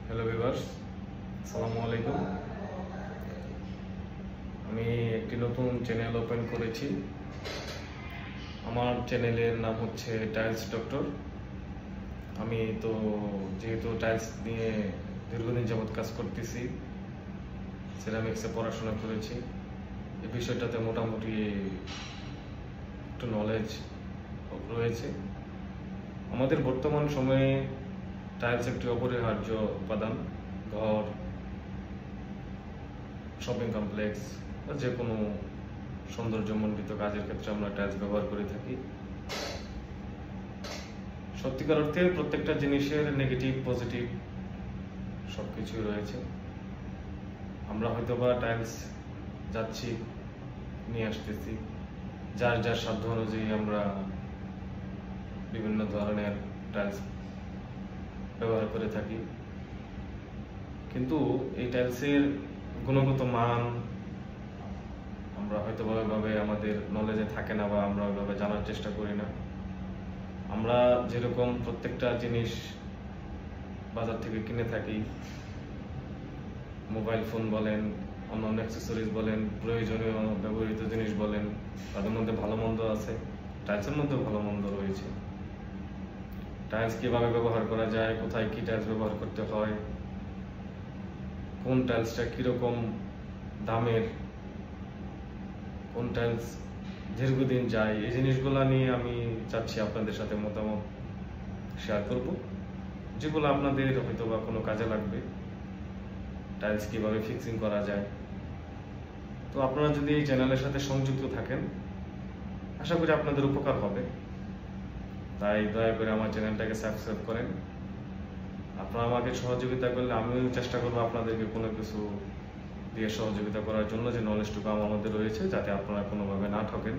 Hello viewers, আসসালামু আলাইকুম। আমি একটি নতুন চ্যানেল ওপেন করেছি। আমার চ্যানেলের নাম হচ্ছে টাইলস ডক্টর। আমি তো যেহেতু টাইলস নিয়ে দীর্ঘদিন যাবৎ কাজ করতেছি, সিরামিক্সে পড়াশোনা করেছি, এই বিষয়টাতে মোটামুটি একটু নলেজ রয়েছে। আমাদের বর্তমান সময়ে টাইলস একটি অপরিহার্য উপাদান। ঘর, শপিং কমপ্লেক্স বা যে কোনো সৌন্দর্যমণ্ডিত কাজের ক্ষেত্রে আমরা টাইলস ব্যবহার করে থাকি। সত্যিকার অর্থে প্রত্যেকটা জিনিসের নেগেটিভ পজিটিভ সবকিছুই রয়েছে। আমরা হয়তোবা টাইলস যাচ্ছি, নিয়ে আসতেছি, যার যার সাধ্য অনুযায়ী আমরা বিভিন্ন ধরনের টাইলস ব্যবহার করে থাকি, কিন্তু এই টাইলসের গুণগত মান আমরা হয়তো ওইভাবে আমাদের নলেজে থাকে না, বা আমরা ওইভাবে জানার চেষ্টা করি না। আমরা যেরকম প্রত্যেকটা জিনিস বাজার থেকে কিনে থাকি, মোবাইল ফোন বলেন, অন্যান্য অ্যাক্সেসরিজ বলেন, প্রয়োজনীয় ব্যবহৃত জিনিস বলেন, তাদের মধ্যে ভালো মন্দ আছে, টাইলসের মধ্যে ভালো মন্দ রয়েছে। টাইলস কিভাবে ব্যবহার করা যায়, কোথায় কি টাইলস ব্যবহার করতে হয়, কোন টাইলসটা কিরকম দামের, কোন টাইলস দীর্ঘদিন যায়, এই জিনিসগুলো নিয়ে আমি চাচ্ছি আপনাদের সাথে মতামত শেয়ার করব, যেগুলো আপনাদের হয়তো বা কোনো কাজে লাগবে। টাইলস কিভাবে ফিক্সিং করা যায়। তো আপনারা যদি এই চ্যানেলের সাথে সংযুক্ত থাকেন, আশা করি আপনাদের উপকার হবে। তাই দয়া করে আমার চ্যানেলটাকে সাবস্ক্রাইব করেন। আপনারা আমাকে সহযোগিতা করলে আমিও চেষ্টা করবো আপনাদেরকে কোনো কিছু দিয়ে সহযোগিতা করার জন্য, যে নলেজটুকু আমার মধ্যে রয়েছে, যাতে আপনারা কোনোভাবে না ঠকেন।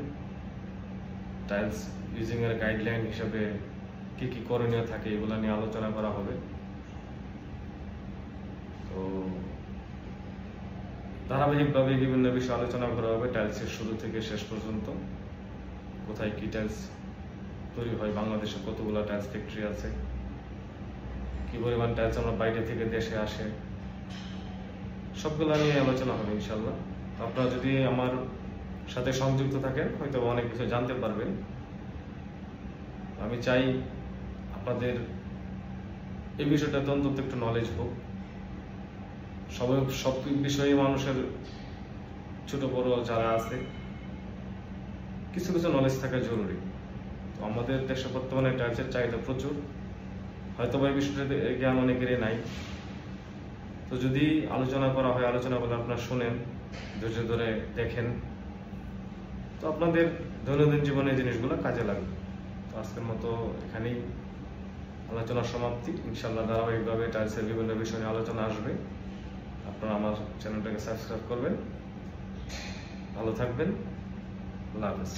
টাইলস ইউজিং এর গাইডলাইন হিসেবে কি কি করণীয় থাকে, এগুলো নিয়ে আলোচনা করা হবে। তো ধারাবাহিকভাবে বিভিন্ন বিষয়ে আলোচনা করা হবে, টাইলসের শুরু থেকে শেষ পর্যন্ত। কোথায় কি টাইলস তৈরি হয়, বাংলাদেশে কতগুলো টাইলস ফ্যাক্টরি আছে, কি পরিমাণ টাইলস আমরা বাইরে থেকে দেশে আসে, সবগুলো নিয়ে আলোচনা হবে ইনশাল্লাহ। আপনারা যদি আমার সাথে সংযুক্ত থাকেন, হয়তো অনেক কিছু জানতে পারবেন। আমি চাই আপনাদের এই বিষয়টাতে অন্তত একটু নলেজ হোক। সব বিষয়ে মানুষের ছোট বড় যারা আছে, কিছু কিছু নলেজ থাকা জরুরি। তো আমাদের দেশে বর্তমানে টাইলসের চাহিদা প্রচুর, হয়তো বা এই বিষয়টাতে জ্ঞান অনেকেরই নাই। তো যদি আলোচনা করা হয়, আলোচনা বলে আপনারা শুনেন, ধৈর্য ধরে দেখেন, তো আপনাদের দৈনন্দিন জীবনে জিনিসগুলো কাজে লাগবে। তো আজকের মতো এখানেই আলোচনার সমাপ্তি। ইনশাল্লাহ ধারাবাহিকভাবে টাইলসের বিভিন্ন বিষয় নিয়ে আলোচনা আসবে। আপনারা আমার চ্যানেলটাকে সাবস্ক্রাইব করবেন। ভালো থাকবেন। আল্লাহ হাফেজ।